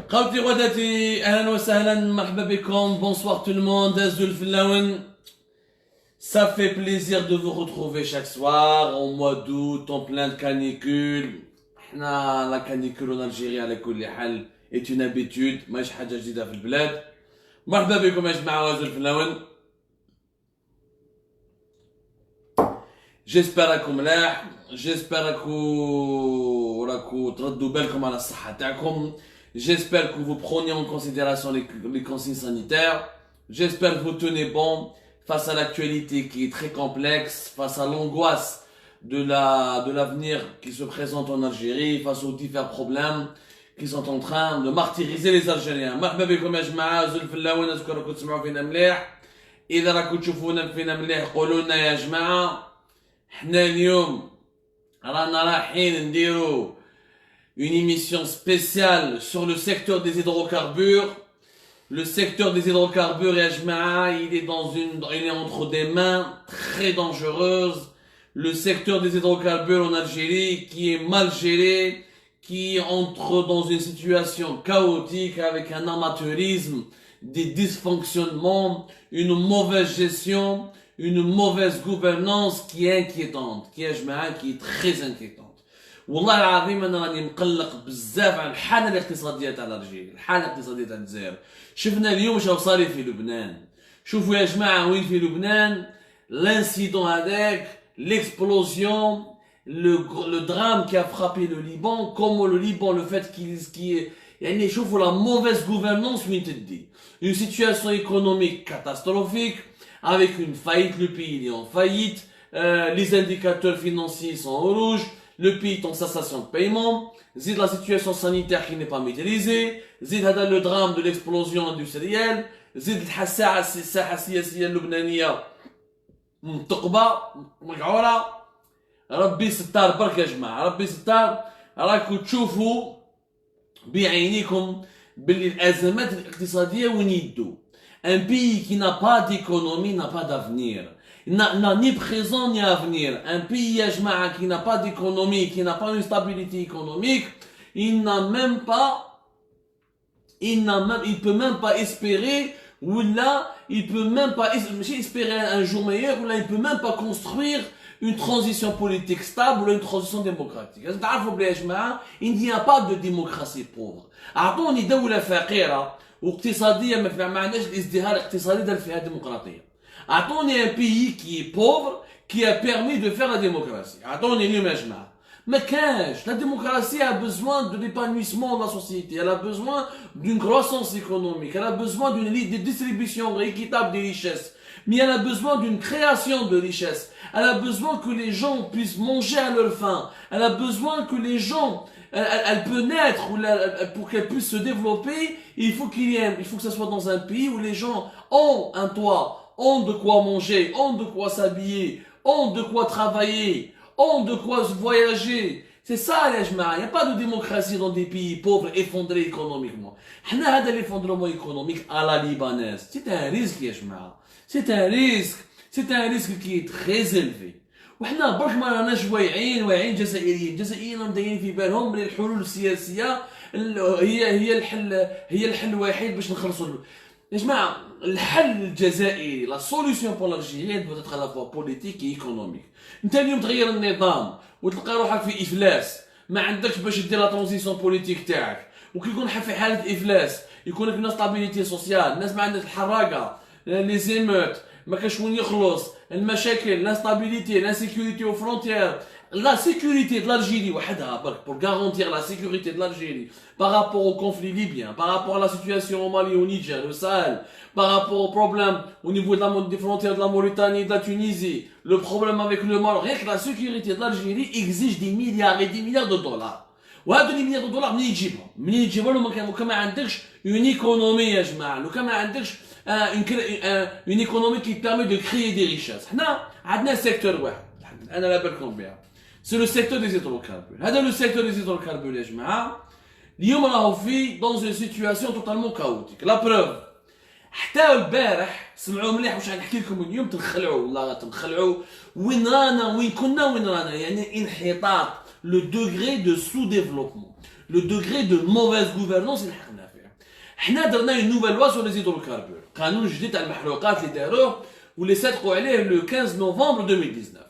خوتي غداتي اهلا وسهلا مرحبا بكم bonsoir tout le monde Azul Flawen. Ça fait plaisir de vous retrouver chaque soir en mois d'août en plein de canicule. La canicule en Algérie على كل حال est une habitude ماهيش حاجة جديدة في البلاد. مرحبا بكم يا جماعة Azul Flawen. J'espère راكم ملاح. J'espère راكو تردوا بالكم على الصحة تاعكم. J'espère que vous preniez en considération les consignes sanitaires. J'espère que vous tenez bon face à l'actualité qui est très complexe, face à l'angoisse de l'avenir qui se présente en Algérie, face aux divers problèmes qui sont en train de martyriser les Algériens. مرحبا بكم يا جماعة زول فلاوين نذكر راكم تسمعوا فينا مليح. إذا راكم تشوفونا فينا مليح قولوا لنا يا جماعة. حنا اليوم رانا رايحين نديرو une émission spéciale sur le secteur des hydrocarbures. Le secteur des hydrocarbures, il est entre des mains très dangereuses. Le secteur des hydrocarbures en Algérie qui est mal géré, qui entre dans une situation chaotique avec un amateurisme, des dysfonctionnements, une mauvaise gestion, une mauvaise gouvernance qui est inquiétante, qui est très inquiétante. والله العظيم انا راني مقلق بزاف على الحاله الاقتصاديه تاع الجزائر، الحاله الاقتصاديه تاع الجزائر. شفنا اليوم شنو صار في لبنان. شوفوا يا جماعه وين في لبنان l'incident هذاك, l'explosion, le drame qui a frappé le Liban, comment le Liban, le fait qu'il يعني شوفوا la mauvaise gouvernance وين تدي. Une situation économique catastrophique avec une faillite, le pays est en faillite, les indicateurs financiers sont au rouge. Le pays est en cessation de paiement, zid la situation sanitaire qui n'est pas maîtrisée, zid le drame de l'explosion industrielle, zid الساحة السياسية اللبنانية منتقبة مقعورة. ربي ستار برك يا جماعة, ربي ستار. راكو تشوفوا بعينيكم باللي الأزمات الاقتصادية وين يدو. Un pays qui n'a pas d'économie n'a pas d'avenir. N'a ni présent ni avenir. Un pays qui n'a pas d'économie, qui n'a pas une stabilité économique, il peut même pas espérer, ou là, il peut même pas espérer un jour meilleur, ou là, il peut même pas construire une transition politique stable ou une transition démocratique. Il n'y a pas de démocratie pauvre. أعطوني دولة فقيرة واقتصادية ما عندهاش الازدهار الاقتصادي دار فيها ديمقراطية. أعطوني un pays qui est pauvre, qui a permis de faire la démocratie. أعطوني اليوم يا جماعة. ما كانش. La démocratie a besoin de l'épanouissement de la société. Elle a besoin d'une croissance économique. Elle a besoin d'une distribution équitable des richesses. Mais elle a besoin d'une création de richesses. Elle a besoin que les gens puissent manger à leur faim. Elle a besoin que les gens, elle peut naître pour qu'elle puisse se développer. Il faut que ça soit dans un pays où les gens ont un toit, ont de quoi manger, ont de quoi s'habiller, ont de quoi travailler, ont de quoi voyager. C'est ça, les gens. Il n'y a pas de démocratie dans des pays pauvres, effondrés économiquement. L'effondrement économique à la libanaise, c'est un risque, les gens. C'est un risque qui est très élevé. وحنا برك ما راناش واعيين جزائريين مدايرين في بالهم بلي الحلول السياسيه هي الحل الوحيد باش نخلصوا. يا جماعه الحل الجزائري لا سوليسيون بور لالجيري doit être à la fois politique et économique. انت اليوم تغير النظام وتلقى روحك في افلاس, ما عندكش باش دير لا ترانزيسيون بوليتيك تاعك, وكي يكون في حاله افلاس يكون لك ستابيليتي سوسيال, الناس ما عندها الحراقه, لي زيموت, ما كاش وين يخلص, المشاكل, l'instabilité, l'insécurité aux frontières, la sécurité de l'Algérie pour garantir la sécurité de l'Algérie par rapport au conflit libyen, par rapport à la situation au Mali, au Niger, au Sahel, par rapport aux problèmes au niveau des frontières de la Mauritanie et de la Tunisie, le problème avec le Maroc, rien que la sécurité de l'Algérie exige des milliards et des milliards de dollars. وهذا les milliards de dollars منين يجيبهم لو كان ما عندكش une économie يا جماعه, لو كان ما عندكش une économie qui permet de créer des richesses. حنا عندنا secteur واحد انا لا بالكم بها, c'est le secteur des hydrocarbures. هذا le secteur des hydrocarbures يا جماعه اليوم راهو في dans une situation totalement chaotique. La preuve حتى البارح سمعوا مليح واش غنحكي لكم اليوم, تنخلعوا والله تنخلعوا. وين رانا وين كنا وين رانا, يعني انحطاط, le degré de sous-développement, le degré de mauvaise gouvernance اللي حقنا فيه. حنا درنا une nouvelle loi sur les hydrocarbures. قانون جديد تاع المحروقات اللي داروه واللي صدقوا عليه le 15 novembre 2019.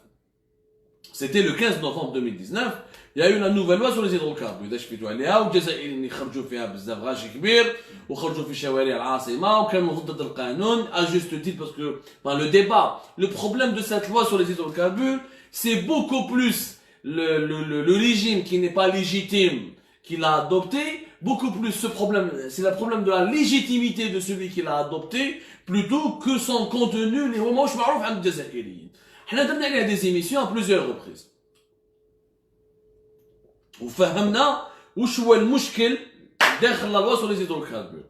C'était le 15 novembre 2019. Il y a eu la nouvelle loi sur les hydrocarbures. داش فيتو عليها والجزائريين اللي خرجوا فيها بزاف غاشي كبير وخرجوا في شوارع العاصمه وكانوا ضد القانون à juste titre parce que dans le débat, le problème de cette loi sur les hydrocarbures, c'est beaucoup plus le régime qui n'est pas légitime qui l'a adopté, beaucoup plus ce problème, c'est le problème de la légitimité de celui qui l'a adopté plutôt que son contenu اللي هو ماهوش معروف عند الجزائريين. حنا درنا عليها des émissions à plusieurs reprises. وفهمنا وش هو المشكل داخل لا لوا سور لي زيدروكاربور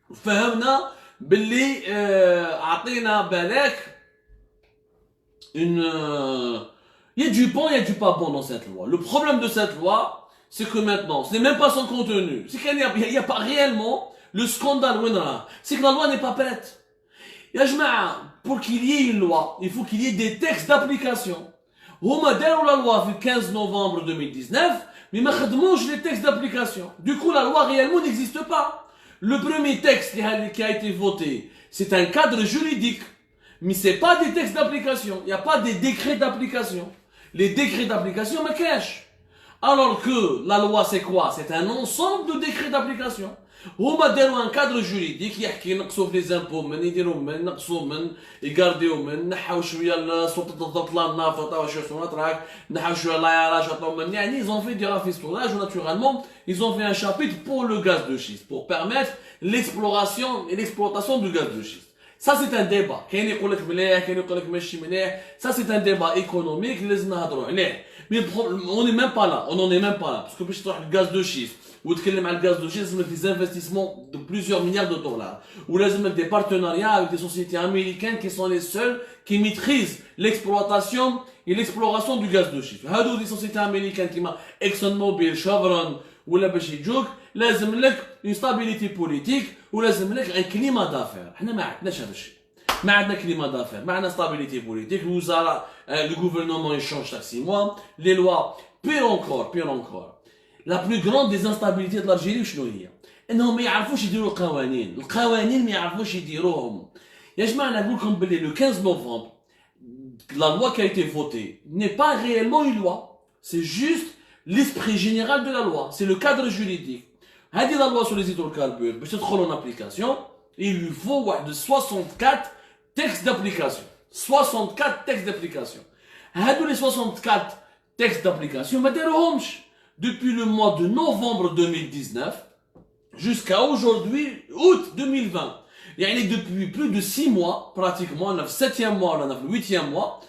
وفهمنا باللي عطينا بالك une il y a du bon il y a du pas bon dans cette loi. Le problème de cette loi c'est que maintenant ce n'est même pas son contenu, c'est qu'il n'y a pas réellement le scandale وين راه, c'est que la loi n'est pas prête. يا جماعه pour qu'il y ait une loi il faut qu'il y ait des textes d'application. هما داروا la loi le 15 novembre 2019 mais ما خدموش les textes d'application. Du coup, la loi réellement n'existe pas. Le premier texte qui a été voté, c'est un cadre juridique. Mais c'est pas des textes d'application. Il n'y a pas des décrets d'application. Les décrets d'application me cachent. Alors que la loi, c'est quoi? C'est un ensemble de décrets d'application. هما داروا ان كادر جوريديك يحكي نقصوا في لي زامبو من يديروا من نقصوا من يغارديو من نحاو شويه سلطه الضبط النفط عطاوها شويه سوناتراك نحاو شويه لايراج عطاو من يعني ils ont fait du rafistolage naturellement ils ont fait un chapitre pour le gaz de schiste pour permettre l'exploration et l'exploitation du gaz de schiste. Ça c'est un débat. كاين يقول لك مليح كاين يقول لك ماشي مليح. Ça c'est un débat économique لازم نهضروا عليه. Mais on n'est même pas là, on n'en est même pas là parce que باش تروح le gaz de schiste وتكلم على الغاز دو شيست لازمك des investissements de plusieurs milliards de dollars ولازمك des partenariats avec des sociétés américaines qui sont les seules qui maîtrisent l'exploitation et l'exploration du gaz de schiste. هادو des sociétés américaines كيما ExxonMobil, Chevron ولا باش يجوك لازم لك une stabilité politique ولازم لك un climat d'affaires. حنا ما عندناش هذا الشيء. ما عندنا climat d'affaires, ما عندنا stabilité politique, الوزراء le gouvernement il change chaque 6 mois, les lois pire encore. La plus grande des instabilités de l'Algérie شنو هي؟ انهم ما يعرفوش يديروا القوانين ما يعرفوش يديروهم. يا جماعه انا نقول لكم باللي le 15 novembre la loi qui a été votée n'est pas réellement une loi, c'est juste l'esprit général de la loi, c'est le cadre juridique. هذه la loi sur les hydrocarbures باش تدخل en application il lui faut واحد 64 textes d'application. 64 textes d'application. هادو les 64 textes d'application ما داروهمش. Depuis le mois de novembre 2019 jusqu'à aujourd'hui, août 2020. يعني depuis plus de 6 mois, pratiquement, on a le 7e mois, on a le 8e mois,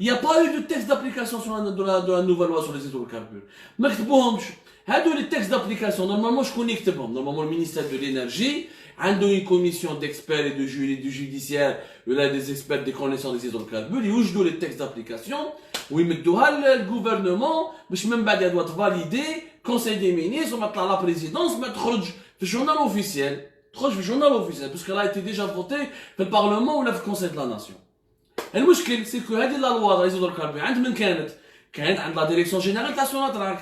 il n'y a pas eu de texte d'application de la nouvelle loi sur les hydrocarbures. ما كتبوهمش. هادو les textes d'application, normalement, شكون يكتبهم؟ Normalement, le ministère de l'énergie, عنده une commission d'experts et de judiciaires, là, des experts des connaissances des hydrocarbures, يوجدوا les textes d'application, ويمدوها الجوفرنمون باش من بعد doit valider conseil des ministres وما تطلع لا بريزيدونس ما تخرج في الجورنال اوفيسيال تخرج في الجورنال اوفيسيال باسكو لا ايتي ديجا فوتي في البارلمون ولا في الكونسيل دو لا ناسيون. المشكل سي كو هذه لا لوا تاع الهيدروكاربور عند من كانت عند لا ديريكسيون جينيرال تاع سوناتراك.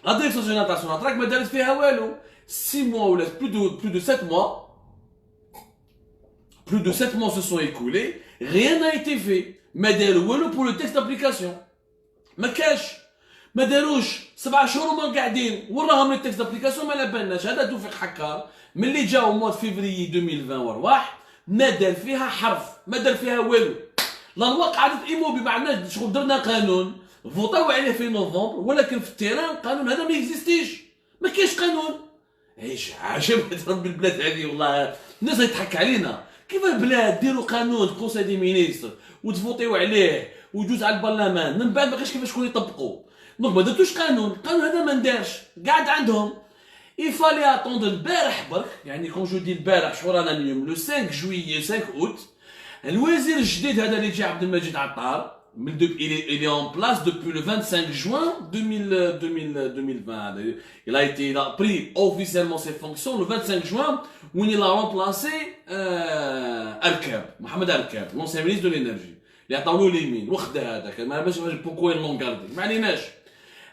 لا ديريكسيون جينيرال تاع سوناتراك ما دارت فيها والو 6 mois ولا plus de 7 mois plus de 7 mois se sont écoulés, rien n'a été fait. ما داروا والو pour le texte d'application. ما كاش ما داروش 7 شهور وما قاعدين وراهم لي تكست دابليكاسيون ما على بالناش. هذا توفيق حكار ملي جاو موا فيفري 2020 ورواح ما دار فيها حرف ما دار فيها والو. لا لوا قعدت ايموبي ما عندناش شغل درنا قانون فوطاو عليه في نوفمبر ولكن في التيران القانون هذا ما يكزيستيش ما كاينش قانون. ايش عجبت رب البلاد هذه والله الناس يضحك علينا. كيف البلاد ديروا قانون كونساي دي مينيستر وتفوتيو عليه ويجوز على البرلمان من بعد ما كاينش كيفاش شكون يطبقوا. دونك ما درتوش قانون، القانون هذا ما ندارش قاعد عندهم. يفالي اتوند البارح برك يعني كون جو دي البارح شهور رانا اليوم لو 5 جويي 5 اوت الوزير الجديد هذا اللي جا عبد المجيد عطار من il est en place depuis le 25 juin 2020. Il a pris officiellement ses fonctions le 25 juin où il a remplacé Mohamed Arkab, l'ancien ministre de l'énergie. اللي عطاولو اليمين وخدا هذاك ما باش بوكو لون غاردي ما عليناش.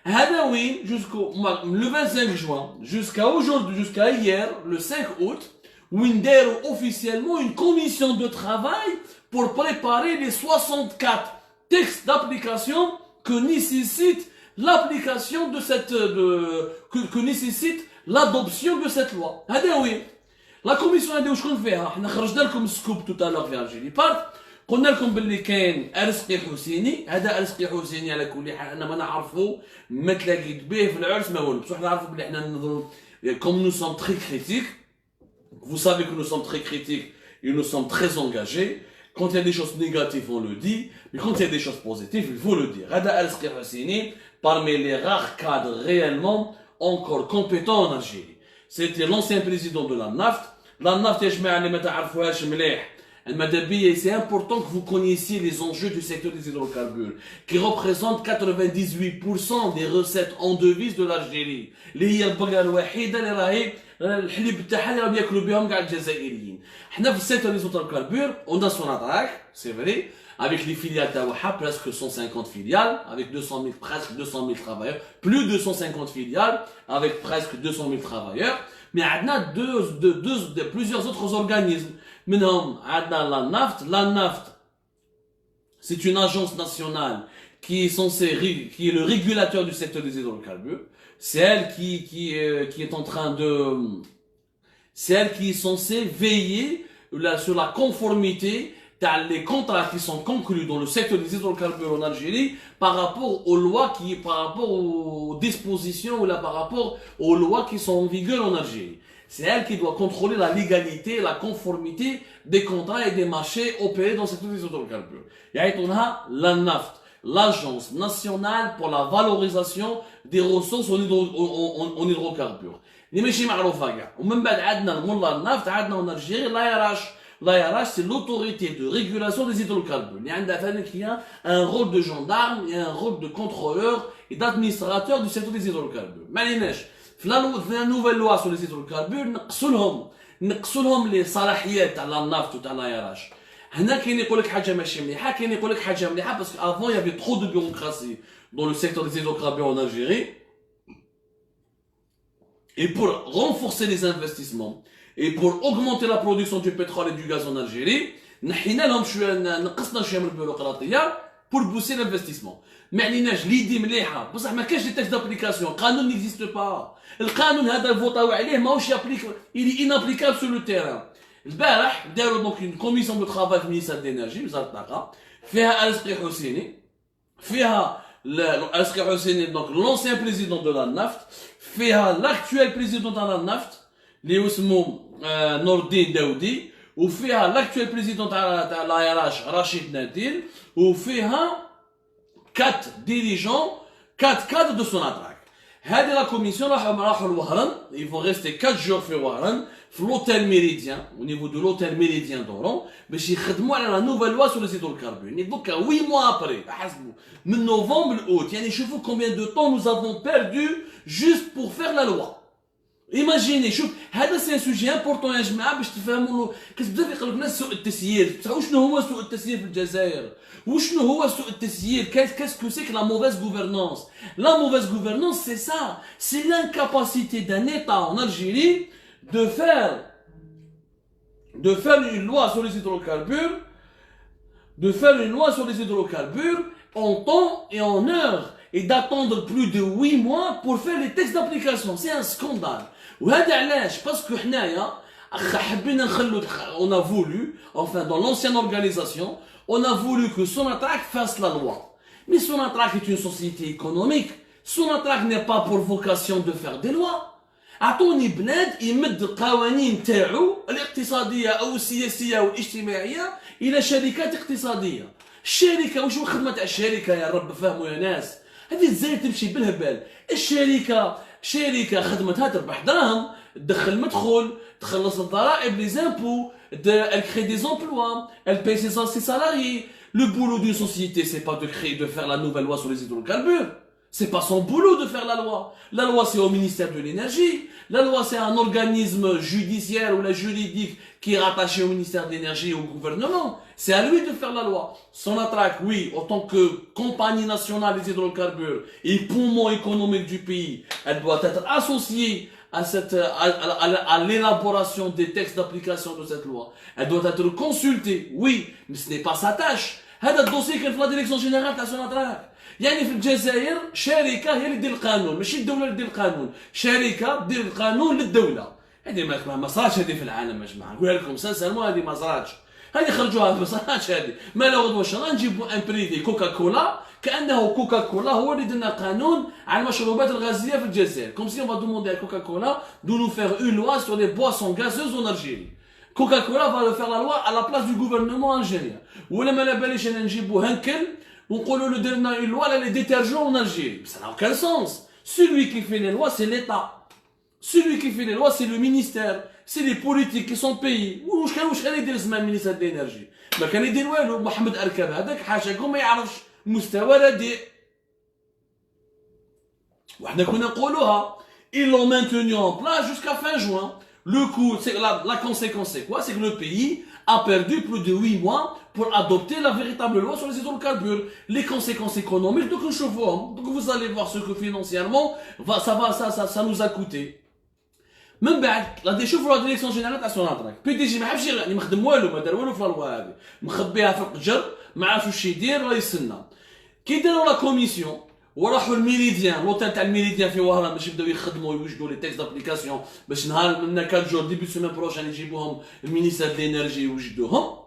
هذا وين le 25 juin jusqu'à aujourd'hui, jusqu'à hier, le 5 août, où ils ont officiellement une commission de travail pour préparer les 64 textes d'application que nécessite l'application de que nécessite l'adoption de cette loi. هذا وين la commission هذه وشكون فيها؟ احنا خرجنا لكم سكوب tout à l'heure في الجيري بارت، قلنا لكم باللي كاين ارزقي حسيني. هذا ارزقي حسيني على كل حال انا ما نعرفه، ما تلاقيت به في العرس ما والو، بصح نعرفوا بلي احنا ننظروا comme nous sommes très critiques. Vous savez que nous sommes très critiques et nous sommes très engagés. Quand il y a des choses négatives, on le dit, mais quand il y a des choses positives, il faut le dire. هذا ارزقي حسيني parmi les rares cadres réellement encore compétents en Algérie. C'était l'ancien président de la NAFT. La NAFT يا جماعة اللي ما تعرفوهاش مليح. C'est important que vous connaissiez les enjeux du secteur des hydrocarbures, qui représentent 98% des recettes en devises de l'Algérie. اللي هي البقرة الوحيدة اللي راهي الحليب تاعها اللي راهم ياكلوا بهم كاع الجزائريين. حنا في السيكتور des hydrocarbures, on a Sonatrach, c'est vrai, avec les filiales تاعها, presque 150 filiales, avec 200 000, presque 200 000 travailleurs, plus de 250 filiales, avec presque 200 000 travailleurs. Mais on a plusieurs autres organismes. Maintenant, la NAFT, c'est une agence nationale qui est censée, qui est le régulateur du secteur des hydrocarbures. C'est elle qui est en train de, c'est elle qui est censée veiller sur la conformité les contrats qui sont conclus dans le secteur des hydrocarbures en Algérie par rapport aux lois par rapport aux dispositions ou là par rapport aux lois qui sont en vigueur en Algérie. C'est elle qui doit contrôler la légalité, la conformité des contrats et des marchés opérés dans le secteur des hydrocarbures. Il y a la NAFT, l'Agence nationale pour la valorisation des ressources en hydrocarbures. اللي ماشي معروفة كاع. ومن بعد عندنا المولى النفط عندنا en Algérie l'ARH, c'est l'autorité de régulation des hydrocarbures. Il y a un rôle de gendarme, il y a un rôle de contrôleur et d'administrateur du secteur des hydrocarbures. معليناش في la nouvelle loi sur les hydrocarbures نقصوا لهم les صلاحيات تاع النفط وتاع l'ARH. هنا كاين يقول لك حاجه ماشي مليحه، كاين يقول لك حاجه مليحه parce qu'avant il y avait trop de bureaucratie dans le secteur des hydrocarbures en Algérie. Et pour renforcer les investissements et pour augmenter la production du pétrole et du gaz en Algérie, نقصنا شويه من البيروقراطيه pour booster l'investissement. ما عليناش l'idée مليحه بصح ما كاينش لي تيست d'application. القانون n'existe pas. القانون هذا فوطاو عليه ماهوش يابليك، il est inapplicable sur le terrain. البارح داروا دونك une commission de travail في ministère de l'énergie وزاره الطاقه فيها ارزقي حسيني، فيها ارزقي حسيني donc l'ancien président de la NAFT، فيها l'actuel président de la NAFT اللي اسمه نور الدين داودي، وفيها l'actuel président تاع l'ARH رشيد ناديل، وفيها 4 dirigeants 4 cadres de Sonatrach. هذه لا كوميسيون راحوا لوهران، ils vont rester 4 jours في وهران في l'hôtel Méridien, au niveau de l'hôtel Méridien d'Oran, باش يخدموا على la nouvelle loi sur les hydrocarbures. يعني دوكا 8 mois après حسبوا من نوفمبر لاوت، يعني شوفوا combien de temps nous avons perdu juste pour faire la loi. Imaginez, شوف هذا سي سوجي امبورطون يا جماعه باش تفهموا. كاس بزاف يقول لك الناس سوء التسيير، بصح وشنو هو سوء التسيير في الجزائر؟ وشنو هو سوء التسيير؟ qu'est-ce que c'est que la mauvaise gouvernance? La mauvaise gouvernance c'est ça, c'est l'incapacité d'un État en Algérie de faire une loi sur les hydrocarbures, en temps et en heure, et d'attendre plus de 8 mois pour faire les textes d'application. C'est un scandale. وهذا علاش باسكو حنايا حبينا نخلو، on a voulu, enfin dans l'ancienne organisation, on a voulu que Sonatrach fasse la loi. Mais Sonatrach est une société économique. Sonatrach n'est pas pour vocation de faire des lois. اعطوني بلاد يمد القوانين تاعو الاقتصاديه او السياسيه او الاجتماعيه الى شركات اقتصاديه. الشركه وش الخدمه تاع الشركه يا رب فهموا يا ناس؟ هذه الجزائر تمشي بالهبال. الشركه شركه خدمتها تربح دراهم، تدخل مدخول، تخلص الضرائب لي زامبو، elle crée des emplois, elle paye ses salariés. Le boulot d'une société c'est pas de faire la nouvelle loi sur les hydrocarbures. C'est pas son boulot de faire la loi. La loi, c'est au ministère de l'énergie. La loi, c'est un organisme judiciaire ou la juridique qui est rattaché au ministère de l'énergie et au gouvernement. C'est à lui de faire la loi. Sonatrach, oui, en tant que compagnie nationale des hydrocarbures et poumon économique du pays, elle doit être associée à l'élaboration des textes d'application de cette loi. Elle doit être consultée, oui, mais ce n'est pas sa tâche. هذا الدوسي كان في لا ديريكسيون جينيرال تاع سوناتراك. يعني في الجزائر شركه هي اللي دير القانون، ماشي الدوله اللي دير القانون، شركه دير القانون للدوله. هذه ما صارتش هذه في العالم يا جماعه، نقولها لكم سانسيرمون هذه ما صارتش. هذه خرجوها ما صارتش هذه. ما لا واش نجيبوا ان بريفي كوكا كولا كانه كوكا كولا هو اللي درنا قانون على المشروبات الغازيه في الجزائر. كوم سي اون فا دوموندي à كوكا كولا دو نو فير اون لوا sur les boissons gazeuses en Algérie. Coca-Cola va le faire la loi à la place du gouvernement algérien. ولا ما لا باليش انا نجيبوا هنكل ونقولوا له درنا une loi على les détergents en Algérie. Ça n'a aucun sens. Celui qui fait les lois, c'est l'État. Celui qui fait les lois, c'est le ministère. C'est les politiques qui sont payés. واش كان يدير اسمه ministère de l'énergie. ما كان يدير والو. محمد أركب هذاك حاشاكم ما يعرفش مستوى رديء. وحنا كنا نقولوها. Ils l'ont maintenu en place jusqu'à fin juin. Le coût, la conséquence c'est quoi? C'est que le pays a perdu plus de 8 mois pour adopter la véritable loi sur les hydrocarbures. Les conséquences économiques, donc donc vous allez voir ce que financièrement, ça nous a coûté. من بعد غادي نشوفوا لا ديريكسيون جينيرال تاع سوناتراك بي دي جي ما عرفش يعني ما خدم والو ما دار والو في الوا هذه مخبيها في القجر ما عرفش واش يدير راه يستنى كي داروا لا كوميسيون وراحوا الميريديان لوتيل تاع الميريديان في وهران باش يبداو يخدموا ويوجدوا لي تيكست دابليكاسيون باش نهار من 4 جور ديبي سيمين بروشان يجيبوهم المينيستير ديال الانرجي ويوجدوهم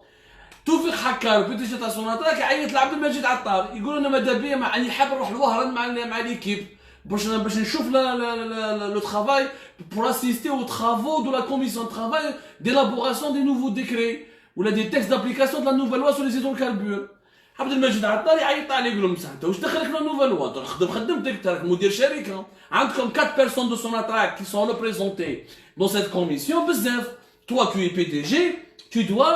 توفيق حكار بي دي جي تاع سوناتراك يعيط لعبد المجيد عطار يقول انا ماذا بيا راني حاب نروح لوهران مع ليكيب باش نشوف le travail pour assister aux travaux de la commission de travail d'élaboration des nouveaux décrets ou des textes d'application de la nouvelle loi sur les hydrocarbures. عبد المجيد عطار يعيط عليه يقول لهم بصح انت واش دخلك لا نوفيل لوا انت خدمتك راك مدير شركه عندكم 4 personnes de Sonatrach qui sont représentées dans cette commission بزاف. Toi tu es PDG, tu dois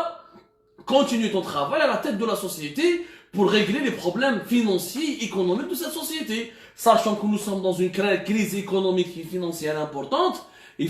continuer ton travail à la tête de la société pour régler les problèmes financiers et économiques de cette société. Sachant que nous sommes dans une crise économique et financière importante, et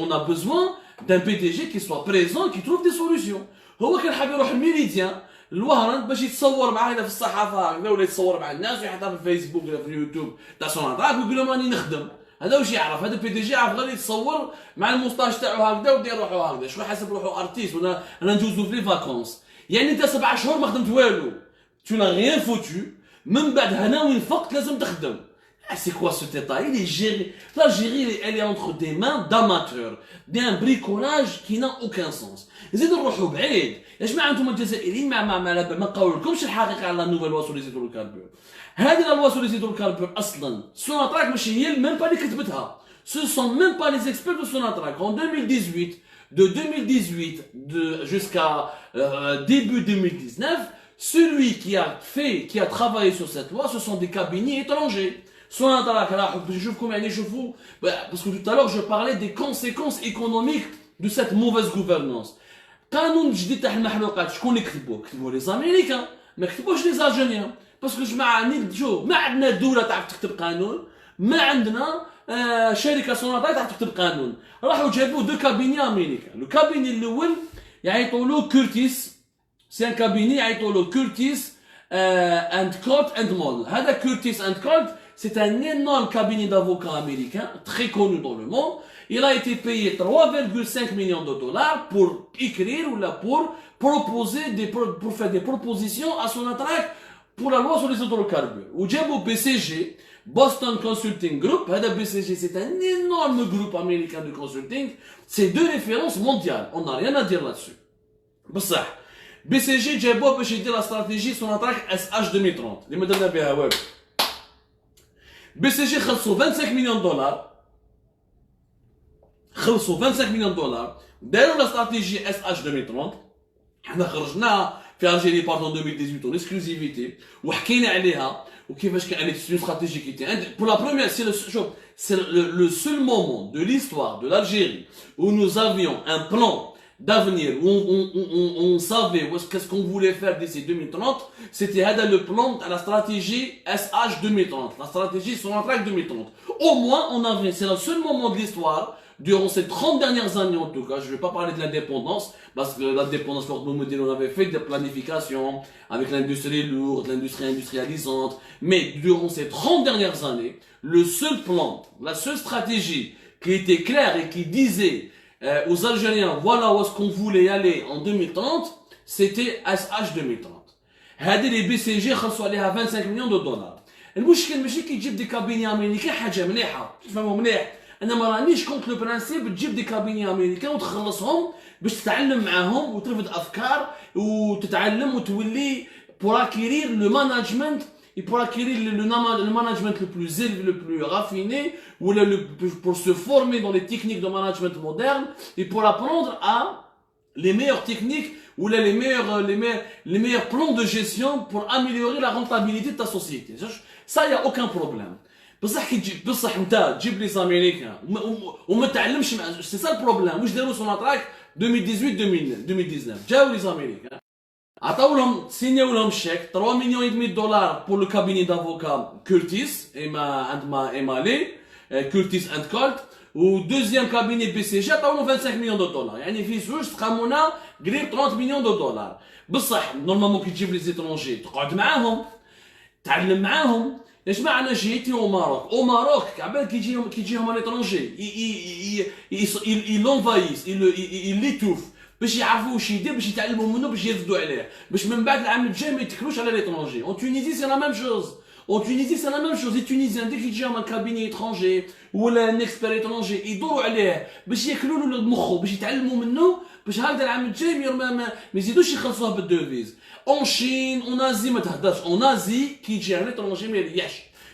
on a besoin d'un PDG qui soit présent, qui trouve des solutions. هو كان حاب يروح الميريديان الوهران باش يتصور معاه في الصحافه هكذا ولا يتصور مع الناس ويحطها في الفيسبوك ولا في اليوتيوب تاع سوناتراك ويقول لهم راني نخدم. هذا واش يعرف هذا البي دي جي عارف غير يتصور مع الموستاج تاعو هكذا ودير روحو هكذا شكون حاسب روحو ارتيست ولا انا ندوزو في لي فاكونس. يعني انت 7 شهور ما خدمت والو tu n'as rien foutu من بعد هنا وين فقت لازم تخدم. C'est quoi ce détail? Il est géré. L'Algérie, elle est entre des mains d'amateurs, d'un bricolage qui n'a aucun sens. زيدوا نروحوا بعيد. يا جماعة أنتم الجزائريين ما قاولكمش الحقيقة على نوفيل لوا سور لي هيدروكاربور. هذه لا لوا سور لي هيدروكاربور أصلا سوناتراك ماشي هي ميم با اللي كتبتها. Ce sont même pas les experts de Sonatrach. En 2018, de 2018 jusqu'à début 2019, celui qui a travaillé sur cette loi, ce sont des cabinets étrangers. Sonatrach, parce que tout à l'heure je parlais des conséquences économiques de cette mauvaise gouvernance. قانون جديد تاع المحروقات شكون يكتبوه؟ كتبوه لي زاميريكان ما كتبوش لي زالجيريان باسكو ما عندنا دوله تعرف تكتب قانون ما عندنا شركه سوناتراك تعرف تكتب قانون راحوا جابوا دو كابيني امريكان. لو كابيني الاول يعيطوا له كورتيس سي ان كابيني يعيطوا له كورتيس اند كولت اند مول. هذا كورتيس اند كولت c'est un énorme cabinet d'avocats américains très connu dans le monde. Il a été payé 3,5 millions de dollars pour écrire ou là pour proposer pour faire des propositions à Sonatrach pour la loi sur les hydrocarbures. Ou جابوا BCG, Boston Consulting Group. هذا BCG c'est un énorme groupe américain de consulting. C'est deux références mondiales. On n'a rien à dire là-dessus. بصح BCG جابوه باش يدير la stratégie Sonatrach SH 2030 اللي ما درنا بها والو. BCG خلصوا 25 مليون دولار داروا لا استراتيجي اس اش 2030 حنا خرجناها في الجيري باردون 2018 اون اكسكلوزيفيتي وحكينا عليها وكيفاش كان عليك سي استراتيجي كي تي pour la première c'est le seul moment de l'histoire de l'Algérie où nous avions un plan d'avenir, où on savait qu'est-ce qu'on voulait faire d'ici 2030, c'était le plan à la stratégie SH 2030, la stratégie Sonatrach 2030. Au moins, on avait, c'est le seul moment de l'histoire, durant ces 30 dernières années en tout cas, je ne vais pas parler de l'indépendance, parce que l'indépendance, on avait fait de planification avec l'industrie lourde, l'industrie industrialisante, mais durant ces 30 dernières années, le seul plan, la seule stratégie qui était claire et qui disait aux Algériens, voilà où est-ce qu'on voulait aller en 2030, c'était SH 2030. هذه les BCG خلصوا عليها 25 millions de dollars. المشكل ماشي كي تجيب دي كابيني امريكان حاجه مليحه تفهموا مليح. انا ما رانيش كونت لو برانسيب تجيب دي كابيني امريكان وتخلصهم باش تتعلم معاهم وترفد افكار وتتعلم وتولي pour acquérir le management et pour acquérir le management le plus élevé, le plus raffiné, ou pour se former dans les techniques de management moderne et pour apprendre à les meilleures techniques ou les meilleurs plans de gestion pour améliorer la rentabilité de ta société. Ça, il n'y a aucun problème. بصح انت تجيب لي امريكان وما تعلمش سي سا البروبليم. واش داروا سوناتراك 2018 2019 جاو لي امريكان عطاو لهم سينيو لهم الشيك 3 مليون ودمي دولار pour le cabinet d'avocat Curtis عندما امالي Curtis and Colt و deuxième cabinet BCG عطاو لهم 25 مليون دولار يعني في زوج تقامونا قريب 30 مليون دولار. بصح نورمالمون كي تجيب لي زيترونجي تقعد معاهم تعلم معاهم. ليش معنى جيتي au Maroc au Maroc عبال كي يجيهم ان étranger ils l'envahissent ils l'étouffent باش يعرفوا واش يدير باش يتعلموا منه باش يرفدوا عليه باش من بعد العام الجاي ما يتكلوش على l'étranger. En Tunisie c'est la même chose. En Tunisie c'est la même chose. Les Tunisiens dès qu'ils يجيهم un cabinet étranger ولا un expert étranger يدوروا عليه باش ياكلوا له مخه باش يتعلموا منه باش هكذا العام الجاي ما يزيدوش يخلصوها بالدوفيز. En Chine, en Asie, en Asie, qui dit un étranger, mais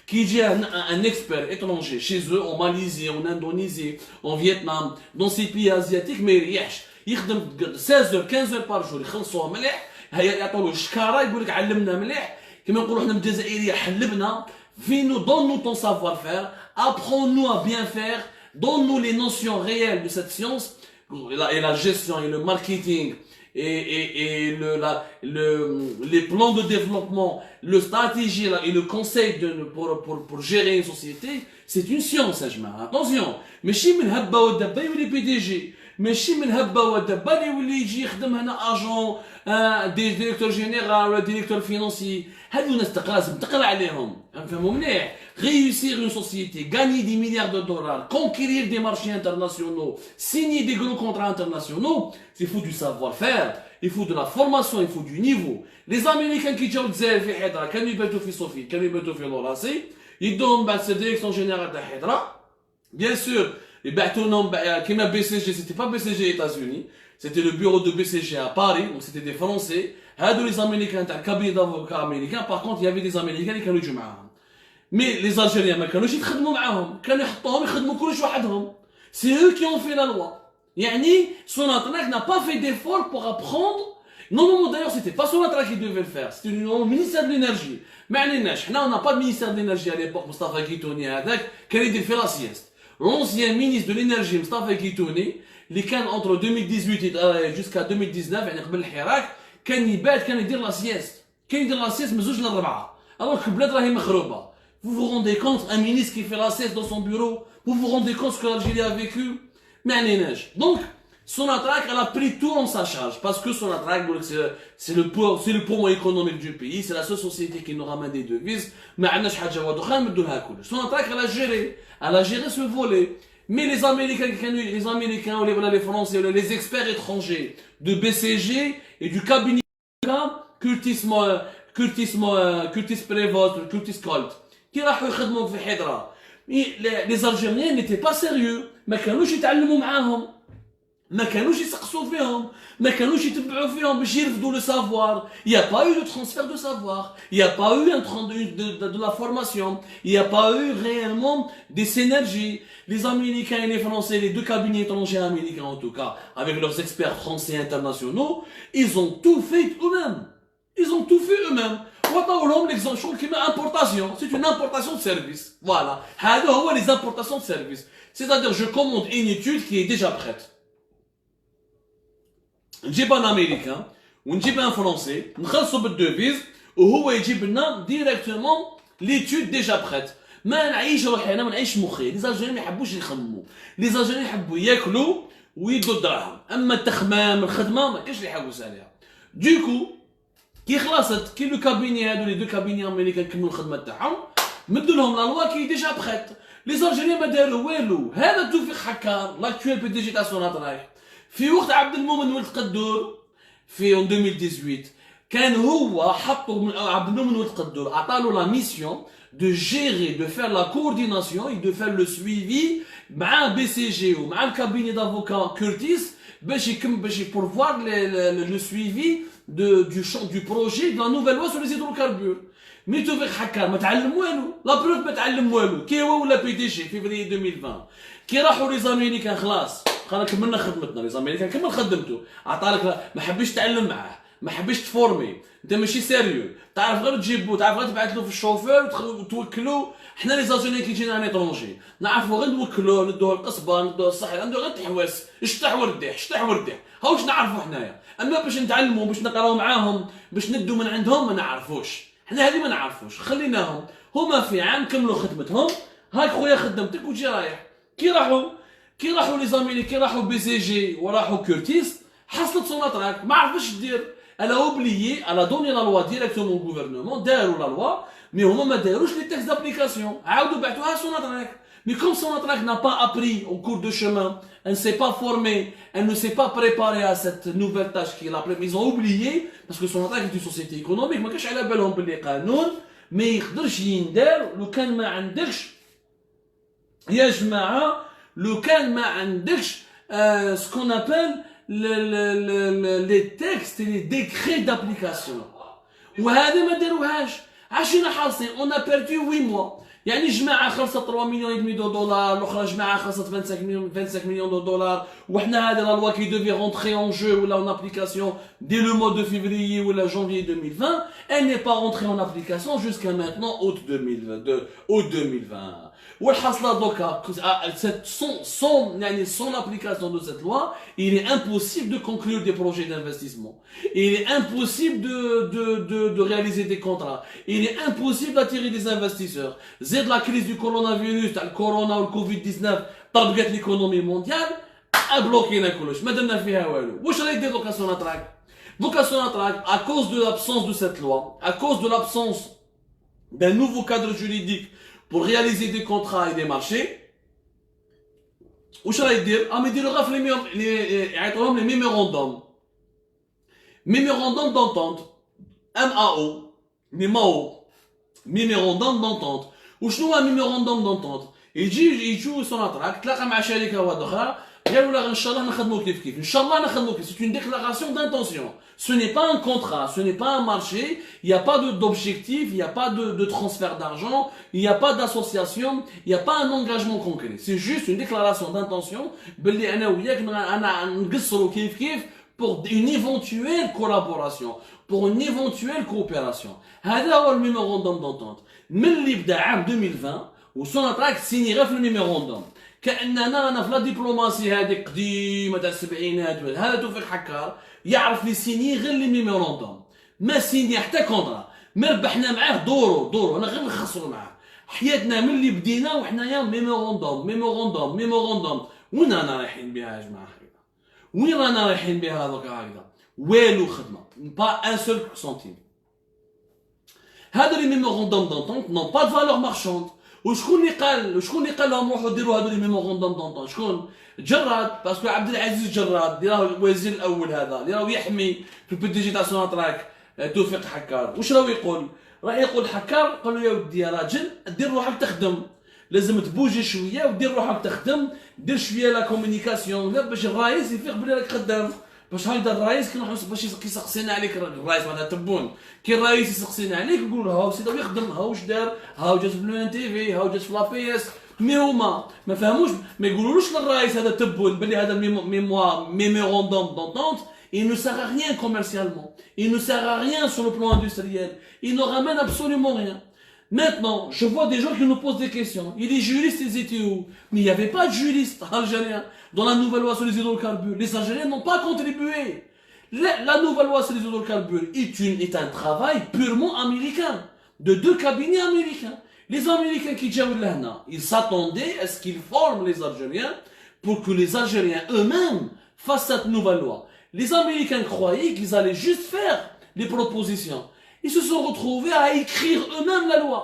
qui dit un expert étranger chez eux, en Malaisie, en Indonésie, en Vietnam, dans ces pays asiatiques, mais il يخدم 16 heures, 15 heures par jour, يخلصوها مليح، يعطوا له شكاره يقول لك علمنا مليح، كما نقولوا احنا من الجزائريه حلبنا، فينو donne-nous ton savoir-faire, apprends-nous à bien faire, donne-nous les notions réelles de cette science, et la gestion et le marketing. Et les plans de développement, le stratégie et le conseil pour gérer une société, c'est une science, attention. ماشي من هبه ودبه يولي بي دي جي، ماشي من هبه ودبه اللي يولي يجي يخدم هنا اجون ديريكتور جينيرال ولا ديريكتور فينانسي. هادو ناس لازم تقرا عليهم فهموا مليح. réussir une société, gagner des milliards de dollars, conquérir des marchés internationaux, signer des gros contrats internationaux, il faut du savoir-faire, il faut de la formation, il faut du niveau. Les Américains qui جاو الجزائر في حيدرا كانوا يباتوا في صوفي كانوا يباتوا في لوراسي يدوهم بعد الديريكسيون جينيرال تاع حيدرا. Bien sûr, يبعثوا لهم كيما BCG, c'était pas BCG États-Unis, c'était le bureau de BCG à Paris, donc c'était des Français. هادو les Américains تاع cabinet d'avocats américains. Par contre, il y avait des Américains اللي كانوا يجوا معاهم. Mais les Algériens ما كانوش يتخدموا معاهم، كانوا يحطوهم يخدموا كلش وحدهم. C'est eux qui ont fait la loi. يعني Sonatrach n'a pas fait d'effort pour apprendre. Non, d'ailleurs, c'était pas Sonatrach qui devait le faire, c'était le ministère de l'énergie. ما عليناش، حنا on n'a pas de ministère de l'énergie à l'époque. Mostafa Guitouni هذاك كان يدير في la sieste. L'ancien ministre de l'énergie Mostafa Guitouni اللي كان entre 2018 jusqu'à 2019 يعني قبل الحراك كان يبات كان يدير la sieste. كان يدير la sieste من 2 ل 4. alors que البلاد راهي مخروبه. Vous vous rendez compte, un ministre qui fait la sieste dans son bureau, vous vous rendez compte ce que l'Algérie a vécu? Donc, Sonatrach, elle a pris tout en sa charge, parce que Sonatrach, c'est le poumon économique du pays, c'est la seule société qui nous ramène des devises, mais Sonatrach, elle a géré ce volet. Mais les Américains, les Français, les experts étrangers de BCG et du cabinet Curtis Prévost, Curtis Colt, كي راحوا يخدموا في حيدرا لي زالجيريان نيتي با سيريو ما كانوش يتعلموا معاهم ما كانوش يسقسوا فيهم ما كانوش يتبعوا فيهم باش يرفدوا لو سافوار. Il y a pas eu de transfert de savoir, il y a pas eu de la formation, il y a pas eu réellement des synergies. Les Américains et les Français, les deux cabinets étrangers américains en tout cas, avec leurs experts français internationaux, ils ont tout fait eux-mêmes. Ils ont tout fait eux-mêmes. L'exemple qui met importation, c'est une importation de service. Voilà. Les importations de service. C'est-à-dire, je commande une étude qui est déjà prête. نجيب ان امريكان ونجيب ان فرونسي نخلصوا بالدوفيز وهو يجيب لنا ديريكتومون ليتود ديجا بريت. ما نعيش روحي انا، ما نعيش مخي. لي زالجيريان ما يحبوش يخمموا، لي زالجيريان يحبوا ياكلوا ويدوا الدراهم، اما التخمام الخدمه ما كاينش اللي يحوس عليها. دوكو كي خلصت، كي لو كابيني هادو لي دو كابيني امريكان كملوا الخدمه تاعهم، مدوا لهم لا لوا كي ديجا بريت. لي زالجيريان ما داروا والو. هذا توفيق حكار لاكتويل بي دي جي تاع سوناتراك في وقت عبد المؤمن ولد قدور في 2018 كان هو حطوا من عبد المؤمن ولد قدور عطالو لا ميسيون de gérer, de faire la coordination et de faire le suivi مع BCG ou مع le cabinet d'avocat Curtis باش pourvoir le suivi du projet de la nouvelle loi sur les hydrocarbures. مي توفيق حكار ما تعلم والو، لا بروف ما تعلم والو. كي هو ولا بي دي جي في فبراير 2020 كي راحوا لي زاميريكان خلاص خلينا كملنا خدمتنا. لي زاميريكان كمل خدمته، عطالك ما حبيش تعلم معاه، ما حبيش تفورمي، انت ماشي سيريو، تعرف غير تجيبو، تعرف غير تبعث له في الشوفور وتوكلو. حنا لي زالجيريان كي جينا ايترونجي نعرفو غير نوكلوه، ندوه القصبه، ندوه الصحي، عنده غير تحواس، اشطح وردح اشطح وردح، هاوش نعرفو حنايا. اما باش نتعلمو باش نقراو معاهم باش ندو من عندهم ما نعرفوش، حنا هذه ما نعرفوش. خليناهم هما في عام كملوا خدمتهم. هاك خويا خدمتك وتجي رايح. كي راحوا لي زاميلي، كي راحوا بي سي جي وراحوا كورتيس، حصلت سوناتراك ما عرفش دير. elle a oublié, elle a donné la loi directement au gouvernement, داروا la loi, mais هما ما داروش les textes d'application. عاودوا بعثوها سوناتراك. Mais comme Sonatrach n'a pas appris au cours de chemin, elle ne s'est pas formée, elle ne s'est pas préparée à cette nouvelle tâche qu'il a pris, ils ont oublié, parce que Sonatrach est une société économique, ما كانش على بالهم باللي قانون ما يقدرش يندار لو كان ما عندكش يا جماعة، لو كان ما عندكش ce qu'on appelle les textes et les décrets d'application. وهذا ما داروهاش. عشنا حاصلين on a perdu 8 mois. يعني جماعه خلصت 3 مليون ودمي دولار، الاخرى جماعه خلصت 25 مليون دولار، وحنا هذه لا لوا كي devait rentrer en jeu ولا en application dès le mois de février ou la janvier 2020, elle n'est pas rentrée en application jusqu'à maintenant août 2020. والحاصله دوكا sans l'application de cette loi, il est impossible de conclure des projets d'investissement. Il est impossible de réaliser des contrats. Il est impossible d'attirer des investisseurs. زاد la crise du coronavirus, le corona ou le Covid-19 طبقت l'économie mondiale, بلوكينا كلش، ما درنا فيها والو. واش راهي دير دوكا سوناتراك؟ دوكا سوناتراك à cause de l'absence de cette loi, à cause de l'absence d'un nouveau cadre juridique pour réaliser des contrats et des marchés, واش راهي دير؟ راهم يديروها في يعيطوهم لي ميموراندوم. ميموراندوم دونتونت MAO ميموراندوم دونتونت. وشنو هو ميموراندوم دونتونت؟ يجيو سوناتراك تلاقى مع شركه واحده اخرى قالوا لا ان شاء الله نخدموا كيف كيف، ان شاء الله نخدموا كيف. C'est une déclaration d'intention. Ce n'est pas un contrat, ce n'est pas un marché, il n'y a pas d'objectif, il n'y a pas de transfert d'argent, il n'y a pas d'association, il n'y a pas un engagement concret. C'est juste une déclaration d'intention باللي انا وياك انا نقصروا كيف كيف pour une éventuelle collaboration, pour une éventuelle coopération. هذا هو الميموراندوم دونتونت. من اللي بدا عام 2020 وسوناتراك سيني غير في الميموراندوم. كاننا رانا في لا دبلوماسي هذيك قديمه تاع السبعينات. هذا توفيق حكار يعرف لي سيني غير لي ميموراندوم، ما سيني حتى كونترا، ما ربحنا معاه دورو انا غير نخسروا معاه. حياتنا من اللي بدينا وحنايا ميموراندوم. وين رانا رايحين بها يا جماعه؟ وين رانا رايحين بها دوكا هكذا؟ والو خدمه، با ان سول سنتيم. هذا لي ميموراندوم دونتونت نون با دو فالور مارشوند. وشكون اللي قال لهم روحوا ديروا هذو لي ميموراندوم دونتونت؟ شكون؟ جراد، باسكو عبد العزيز جراد اللي راه الوزير الاول هذا اللي راه يحمي في البي دي جي تاع سوناتراك توفيق حكار. واش راه يقول؟ راه يقول حكار قال له يا ودي يا راجل دير روحك تخدم، لازم تبوجي شويه ودير روحك تخدم، دير شويه لا كومونيكاسيون باش الرئيس يفيق بلي راك خدام. باش هكذا الرئيس كي نروحو باش يسقسينا عليك الرئيس معناتها تبون، كي الرئيس يسقسينا عليك نقول له هاو سيدي يخدم، هاو واش دار، هاو جات في بلو ان تي في، هاو جات في لا بي اس. مي هما ما فهموش، ما يقولولوش للرئيس هذا تبون بلي هذا ميموراندوم دونتونت il ne sert à rien commercialement, il ne sert à rien sur le plan industriel, il ne ramène absolument rien. Maintenant, je vois des gens qui nous posent des questions. Et les juristes, ils étaient où? Mais il n'y avait pas de juristes algériens dans la nouvelle loi sur les hydrocarbures. Les Algériens n'ont pas contribué. La nouvelle loi sur les hydrocarbures est un travail purement américain, de deux cabinets américains. Les Américains qui ils s'attendaient à ce qu'ils forment les Algériens pour que les Algériens eux-mêmes fassent cette nouvelle loi. Les Américains croyaient qu'ils allaient juste faire les propositions. Ils se sont retrouvés à écrire eux-mêmes la loi.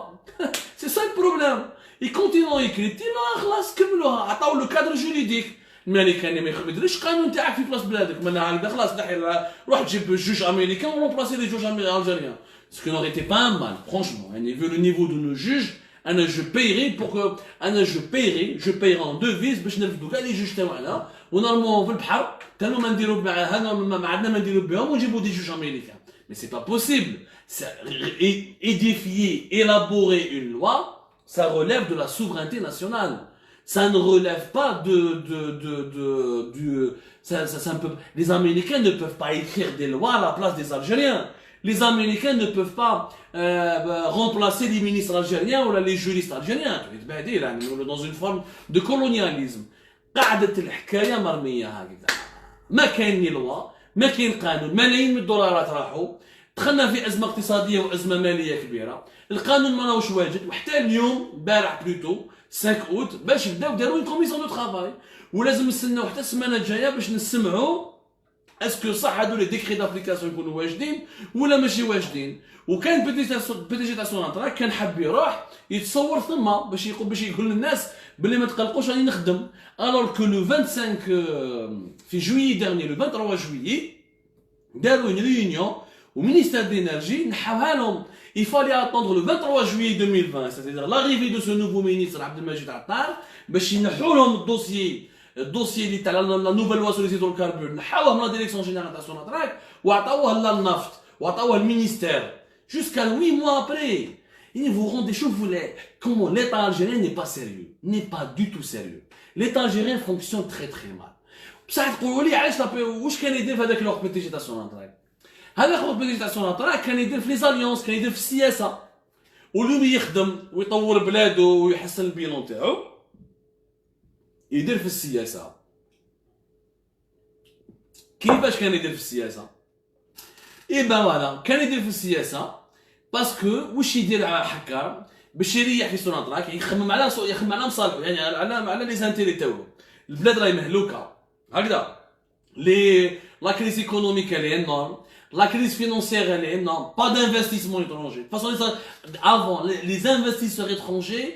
C'est ça le problème. Ils continuent à écrire. Ils le cadre juridique. الملك كان ما يقدرش القانون تاعك في بلاص بلادك ما هكذا خلاص روح تجيب جوج امريكان ورمبلاسي لي جوج الجيريان ce qui n'aurait été pas un mal franchement vu le niveau de nos juges je paierai pour que je paierai en devise باش نرفدوا كاع لي جوج تاعنا ونورمالمون في البحر كانوا ما نديروا ما عندنا ما نديروا بهم ونجيبوا دي جوج امريكان mais c'est pas possible édifier élaborer une loi ça relève de la souveraineté nationale. Ça ne relève pas les Américains ne peuvent pas écrire des lois à la place des Algériens. Les Américains ne peuvent pas remplacer les ministres algériens ou les juristes algériens. Dans une forme de colonialisme. قاعدة الحكاية مرمية هكذا. ما كاين لوا، ما كاين قانون، ملايين من الدولارات راحوا. دخلنا في أزمة اقتصادية وأزمة مالية كبيرة. القانون ما راهوش واجد وحتى اليوم امبارح بلوتو 5 اوت باش بداو داروا كوميسيون دو ترافاي ولازم نستناو حتى السمانه الجايه باش نسمعوا اسكو صح هادو لي ديكري دابليكاسيون يكونوا واجدين ولا ماشي واجدين. وكان بي دي جي تاع سوناترا كان حاب يروح يتصور ثم باش يقول للناس بلي ما تقلقوش راني نخدم. الوغ كو لو 25 في جويي ديرني لو 23 جويي داروا une réunion au ministère de l'énergie نحاوها لهم. Il fallait attendre le 23 juillet 2020, c'est-à-dire l'arrivée de ce nouveau ministre, Abdelmajid Attar, باش ينحوا لهم الدوسيي اللي تاع la nouvelle loi sur les hydrocarbures, نحاوهم la direction générale تاع سوناتراك وعطاوها للنفط وعطاوها المينيستير. Jusqu'à 8 mois après, et vous rendez chaud, vous voulez comment l'État algérien n'est pas sérieux, n'est pas du tout sérieux. L'État algérien fonctionne très très mal. بصح تقولوا لي علاش واش كان يدير في هذاك الوقت بي تي جي تاع سوناتراك؟ هذا خو بي تاع سوناترا كان يدير في لي زاليونس كان يدير في السياسه واليوم يخدم ويطور بلاده ويحسن البيلون تاعو يدير في السياسه. كيفاش كان يدير في السياسه؟ اي با فوالا كان يدير في السياسه باسكو واش يدير حكار باش يريح في سوناتراك يخمم على مصالحه يعني على لي زانتيري تاعو. البلاد راهي مهلوكه هكذا لا كريز ايكونوميك اللي انورم. La crise financière, elle est énorme. Pas d'investissement étranger. De toute façon, avant, les investisseurs étrangers,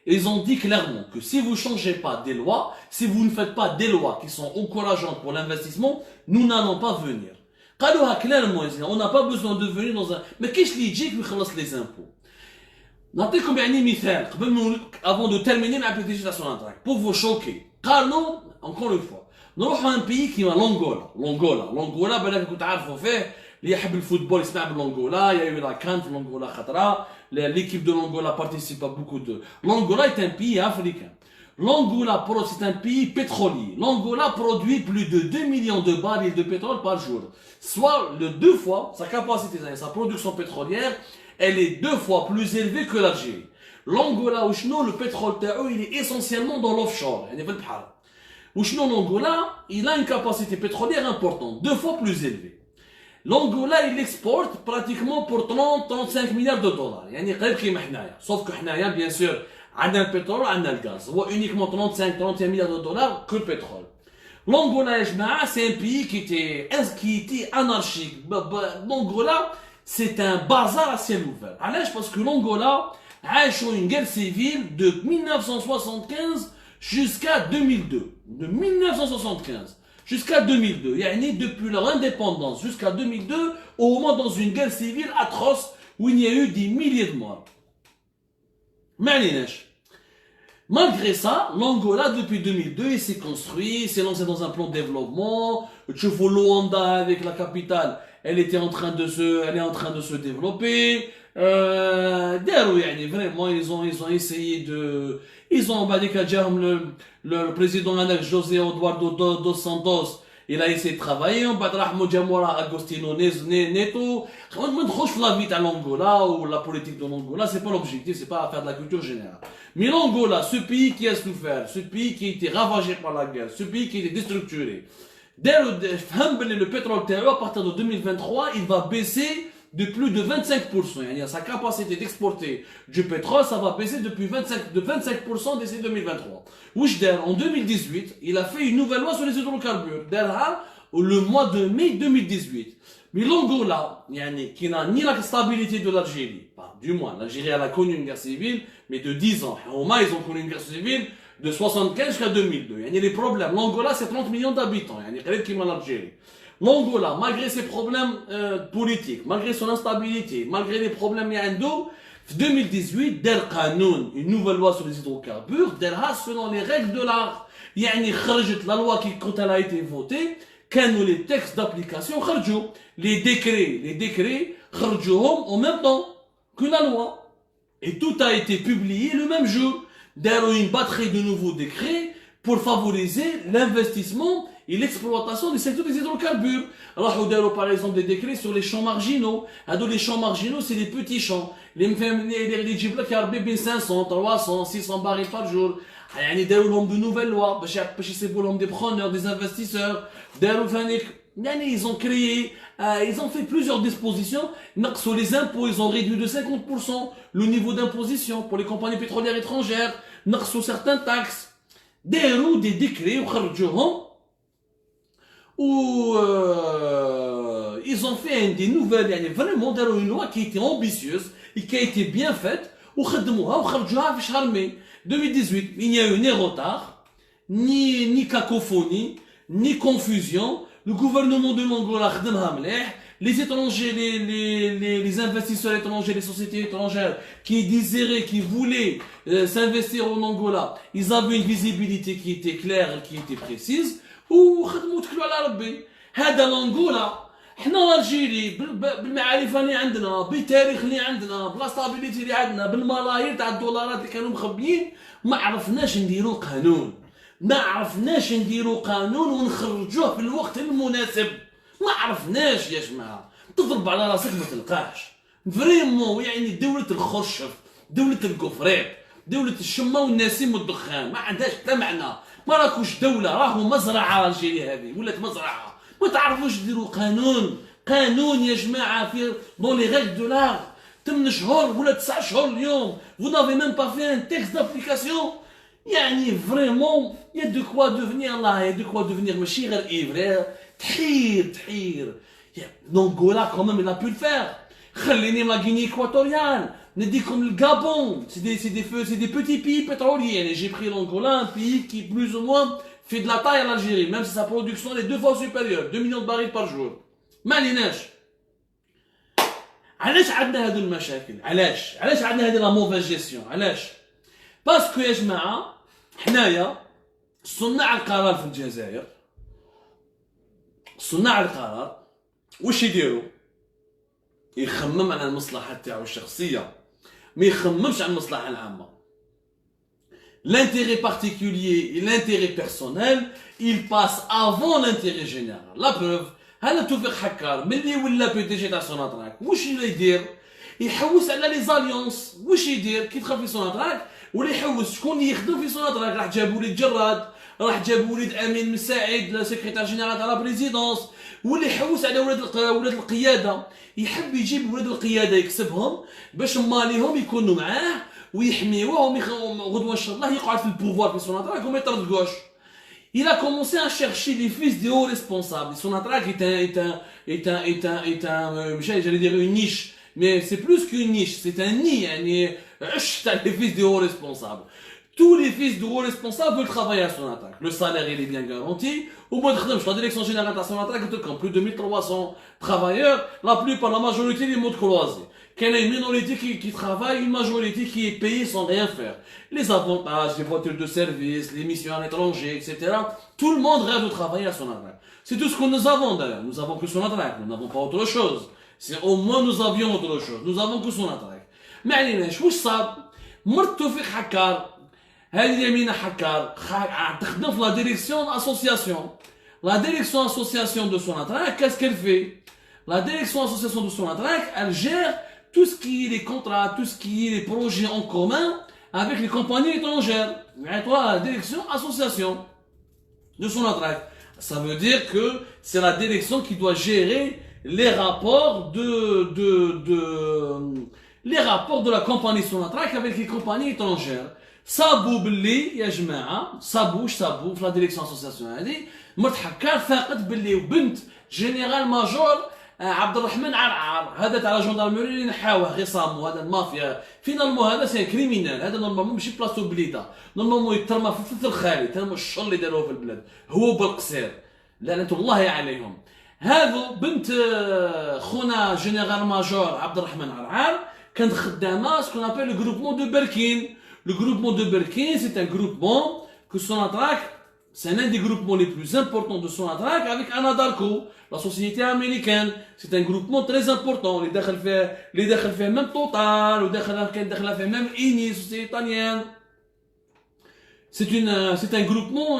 ils ont dit clairement que si vous ne changez pas des lois, si vous ne faites pas des lois qui sont encourageantes pour l'investissement, nous n'allons pas venir. Clairement, on n'a pas besoin de venir dans un... Mais qu'est-ce qui dit qu'il faut les impôts? نعطيكم يعني مثال avant de terminer ma petite citation pour vous choquer. Car non, encore une fois, نروحوا un pays qui est l'Angola بالك كنت عارفوا فيه اللي يحب الفوتبول يسمع بالانغولا. Il y a eu la CAN في l'Angola خطرة. L'équipe de l'Angola participe à beaucoup de... L'Angola est un pays africain. L'Angola, c'est un pays pétrolier. L'Angola produit plus de 2 millions de barils de pétrole par jour. Soit deux fois, sa capacité, sa production pétrolière, elle est 2 fois plus élevée que l'Algérie. L'Angola, le pétrole, il est essentiellement dans l'offshore. L'Angola, il a une capacité pétrolière importante, 2 fois plus élevée. L'Angola, il exporte pratiquement pour 30-35 milliards de dollars. Sauf que nous, bien sûr, on a le pétrole, on a le gaz. On a uniquement 35-31 milliards de dollars que le pétrole. L'Angola, c'est un pays qui était anarchique. L'Angola, c'est un bazar à ciel ouvert. Parce que l'Angola a eu une guerre civile de 1975 jusqu'à 2002. De 1975 jusqu'à 2002. Depuis leur indépendance jusqu'à 2002, au moins dans une guerre civile atroce où il y a eu des milliers de morts. Malgré ça, l'Angola, depuis 2002, il s'est construit, il s'est lancé dans un plan de développement. Luanda, avec la capitale, elle est en train de se développer. Vraiment, ils ont essayé de... Ils ont le président José Eduardo dos Santos, il a essayé de travailler. On va Agostino Neto. On ne la vie à l'Angola ou la politique de l'Angola, c'est pas l'objectif, c'est pas faire de la culture générale. Mais l'Angola, ce pays qui a souffert, ce pays qui a été ravagé par la guerre, ce pays qui a été déstructuré, Le pétrole à partir de 2023, il va baisser de plus de 25%. Sa capacité d'exporter du pétrole, ça va baisser de 25% d'ici 2023. En 2018, il a fait une nouvelle loi sur les hydrocarbures. Le mois de mai 2018. Mais l'Angola, qui n'a ni la stabilité de l'Algérie, du moins, l'Algérie a connu une guerre civile, mais de 10 ans. Au moins, ils ont connu une guerre civile de 75 jusqu'à 2002. Il y a les problèmes. L'Angola, c'est 30 millions d'habitants. Il y a qui l'Algérie. L'Angola, malgré ses problèmes politiques, malgré son instabilité, malgré les problèmes en 2018, une nouvelle loi sur les hydrocarbures, selon les règles de l'art. La loi qui, quand elle a été votée, les textes d'application, les décrets, en même temps que la loi. Et tout a été publié le même jour. Une batterie de nouveaux décrets pour favoriser l'investissement et l'exploitation du secteur des hydrocarbures. Alors, par exemple, des décrets sur les champs marginaux. Les champs marginaux, c'est des petits champs. Les djibla qui ont 500, 300, 600 barils par jour. Il y a de nouvelles lois. Des preneurs, des investisseurs. Ils ont créé, ils ont fait plusieurs dispositions. Sur les impôts, ils ont réduit de 50% le niveau d'imposition pour les compagnies pétrolières étrangères. Sur certaines taxes. Des décrets où ils ont fait des nouvelles, vraiment une loi qui était ambitieuse et qui a été bien faite. Ou 2018, il n'y a eu ni retard, ni cacophonie, ni confusion. Le gouvernement de l'Angola, les étrangers, les investisseurs étrangers, les sociétés étrangères qui désiraient, qui voulaient s'investir en Angola, ils avaient une visibilité qui était claire et qui était précise. وخدموا تكلوا على ربي. هذا الانغولا حنا الجيري بالمعارف اللي عندنا بالتاريخ اللي عندنا بلا ستابيليتي اللي عندنا بالملايير تاع الدولارات اللي كانوا مخبيين ما عرفناش نديروا قانون ونخرجوه في الوقت المناسب. ما عرفناش يا جماعه. تضرب على راسك ما تلقاش فريمون. دولة الخرشف، دولة الكفريت، دولة الشمه والنسيم والدخان ما عندهاش حتى معنى. ما راكوش دولة، راهو مزرعة الجيري هذه ولات مزرعة. ما تعرفوش ديروا قانون يا جماعة في دون لي ريغل دو لار. 8 شهور ولا 9 شهور اليوم. Vous n'avez même pas fait un texte d'application. Vraiment, il y a de quoi devenir là, il y a de quoi devenir ماشي غير إيفرير. تحير. L'Angola quand même il a pu le faire. خليني la Guinée équatoriale. Comme le Gabon, c'est des petits pays pétroliers. J'ai pris l'Angola, un pays qui plus ou moins fait de la taille à l'Algérie, même si sa production est 2 fois supérieure, 2 millions de barils par jour. ما ليناش. علاش عندنا هذو المشاكل؟ علاش عندنا هذه لا موفيز جيستيون؟ علاش؟ باسكو يا جماعه حنايا صناع القرار في الجزائر، صناع القرار واش يديروا؟ يخمم على المصلحه تاعو الشخصيه، ما يخممش على المصلحه العامه. L'intérêt particulier et l'intérêt personnel, il passe avant l'intérêt général. La preuve, هذا توفيق حكار ملي ولا بي دي جي تاع سوناتراك واش يدير؟ يحوس على لي زاليونس. واش يدير كي دخل في سوناتراك ولا يحوس شكون يخدم في سوناتراك؟ راح جابوا وليد جراد، راح جابوا وليد امين مساعد لا سيكريتير جينيرال تاع لا بريزيدونس، ولا يحوس على ولاد القياده. يحب يجيب ولاد القياده يكسبهم باش ماليهم يكونوا معاه ويحميوهم غدوه ان شاء الله يقعد في البوفوار في سوناتراك وما يطردقوش. Il a commencé à chercher les fils des hauts responsables. Sonatrach j'allais dire une niche, mais c'est plus qu'une niche, c'est un nid. Les fils des hauts responsables. Tous les fils de hauts responsables veulent travailler à Sonatrach. Le salaire il est bien garanti. Au moins de la direction générale de Sonatrach, plus de 1300 travailleurs, la plupart, la majorité des mots croisés. Qu'il y a une minorité qui travaille, une majorité qui est payée sans rien faire. Les avantages, les voitures de service, les missions à l'étranger, etc. Tout le monde rêve de travailler à Sonatrach. C'est tout ce que nous avons d'ailleurs. Nous avons que Sonatrach, nous n'avons pas autre chose. Au moins nous avions autre chose. Nous avons que Sonatrach. Mais عليناش واش صاب؟ مرت توفيق حكار، هذه يمينة حكار تخدم في لا ديريكسيون اسوسياسيون. La direction association de Sonatrach, qu'est-ce qu'elle fait? La direction association de Sonatrach, elle gère tout ce qui est les contrats, tout ce qui est les projets en commun avec les compagnies étrangères. Et toi, la direction association de Sonatrach. Ça veut dire que c'est la direction qui doit gérer les rapports les rapports de la compagnie Sonatrach avec les compagnies étrangères. صابوا باللي يا جماعه صابوا في لا ديريكسيون اسوسياسيون هذه مرت حكار فاقد باللي وبنت جنرال ماجور عبد الرحمن عرعر هذا تاع لا جوندارموري اللي نحاوه غير صامو هذا المافيا فينالمون هذا سي كريمينال هذا نورمالمون ماشي بلاصتو بليده نورمالمون يترمى في الثلث الخالي ترمى الشر اللي داروه في البلاد هو بالقصير لعنة الله عليهم هذو بنت خونا جنرال ماجور عبد الرحمن عرعر كانت خدامه سكون ابل لو غروبمون دو بركين. Le groupement de Berkin, c'est un groupement que Sonatrach, c'est l'un des groupements les plus importants de Sonatrach avec Anadarko, la société américaine. C'est un groupement très important. Les dakhal fait même Total, les dakhal fait même INI, société italienne. C'est un groupement,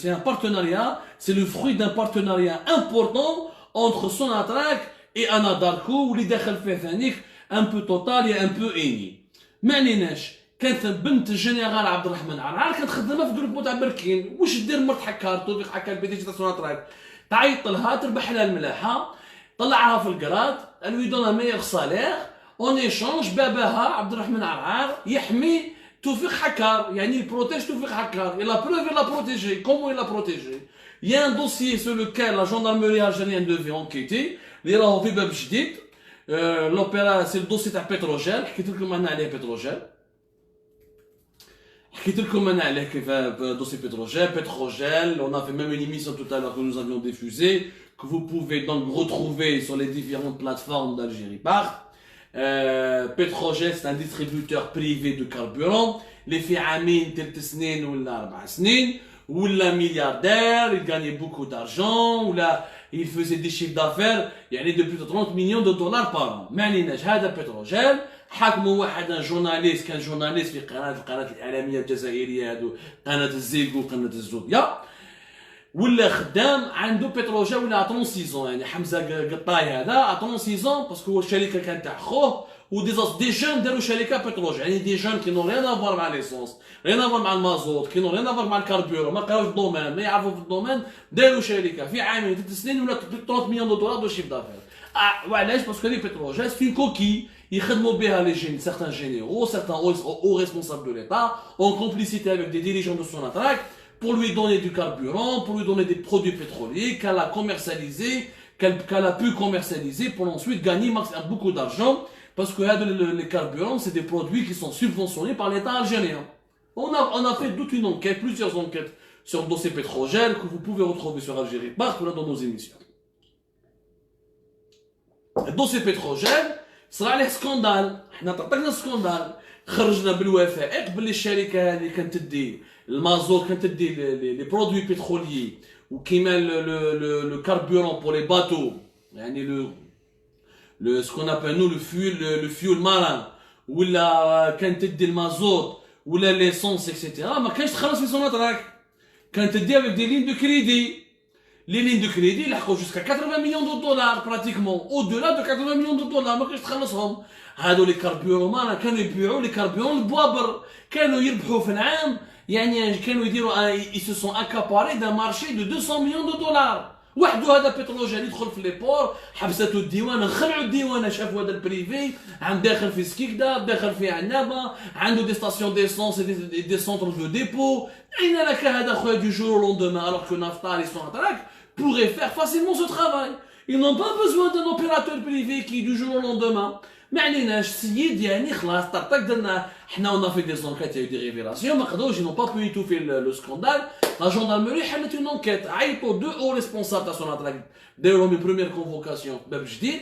c'est un partenariat, c'est le fruit d'un partenariat important entre Sonatrach et Anadarko, où les dakhal fait un peu Total et un peu INI. ما عليناش كانت بنت الجنرال عبد الرحمن عرعر كانت خدامه في جروب تاع بركين واش دير مرت حكار توفيق حكار البي دي جي تاع سوناطراك تعيط لها تربح لها الملاحه طلعها في الكراد الوي دون ميور صالير اون ايشونج باباها عبد الرحمن عرعر يحمي توفيق حكار يعني بروتيج توفيق حكار لا بروف لا بروتيجي كومون لا بروتيجي يا ان دوسيي سو لوكال لا جوندارموري الجيريان دوفي انكيتي اللي راهو في باب جديد l'opéra c'est le dossier تاع بتروجيل حكيت لكم انا عليه بتروجيل حكيت لكم انا عليه كيف dossier Petrogel on a fait même une émission tout à l'heure que nous avions diffusée que vous pouvez donc retrouver sur les différentes plateformes d'Algérie Part. Petrogel c'est un distributeur privé de carburant اللي في عامين 3 سنين ولا 4 سنين ولا milliardaire, il gagnait beaucoup d'argent ولا il faisait des chiffres d'affaires يعني de plus de 30 millions de dollars par an. ما عليناش هذا بتروجيل حاكموا واحد جورناليست كان جورناليست في القناه الاعلاميه الجزائريه هذو قناه الزيكو وقناه الزوديا ولا خدام عنده بتروجيل ولا 36 يعني حمزه قطاي هذا 36 باسكو هو الشركه كانت تاع خوه ودي جون داروا شركه بتروجيل يعني دي جون كي نو ريان افوار مع ليسونس ريان افوار مع المازوت كي نو ريان افوار مع الكاربيورو ما قراوش الدومين ما يعرفوا في الدومين داروا شركه في عامين 3 سنين ولا 30 مليون دولار دو شيف دافير وعلاش باسكو لي بتروجيل في كوكي يخدموا بها les certains généraux certains hauts responsables de l'État en complicité avec des dirigeants de Sonatrach pour lui donner du carburant pour lui donner des produits pétroliers qu'elle a commercialisé qu'elle a pu commercialiser pour ensuite gagner beaucoup d'argent parce que les carburants c'est des produits qui sont subventionnés par l'État algérien. On a fait toute une enquête, plusieurs enquêtes sur le dossier Petrogel que vous pouvez retrouver sur Algérie partout là dans nos émissions. Le dossier Petrogel صرا عليه سكوندال حنا طرطقنا سكوندال خرجنا بالوثائق باللي الشركه هذه كانت تدي المازوت كانت تدي لي برودوي بتروليي وكيما لو كاربورون بور لي باتو يعني لو سكون ابل نو لو فيول ماران ولا كانت تدي المازوت ولا ليسونس اكسيتيرا ما كانش تخلص في سوناطراك كانت تدي افيك دي لين دو كريدي. Les lignes de crédit, ils ont jusqu'à 80 millions de dollars pratiquement. Au-delà de 80 millions de dollars, ما كاينش تخلصهم. هادو لي كاربيورون كانوا يبيعوا لي كاربيورون البوابر، كانوا يربحوا في العام يعني كانوا يديروا ils se sont accaparés d'un marché de 200 millions de dollars. وحده هذا بتروجيل يدخل في لي بور حبسته الديوانه خلعوا الديوانه شافوا هذا البريفي عم داخل في سكيكدا داخل في عنابه عنده دي ستاسيون ديسونس دي سونتر دو ديبو اين لك هذا خويا du jour au lendemain alors que Naftal et Sonatrach pourraient faire facilement ce travail. Ils n'ont pas besoin d'un opérateur privé qui du jour au lendemain ما عليناش سيد يعني خلاص طرطق درنا حنا on a fait des enquêtes il y a eu des révélations ما قدروش ils n'ont pas pu étouffer le scandale. La gendarmerie حلت une enquête عيطوا deux hauts responsables تاع Sonatrach داروا لهم une première convocation باب جديد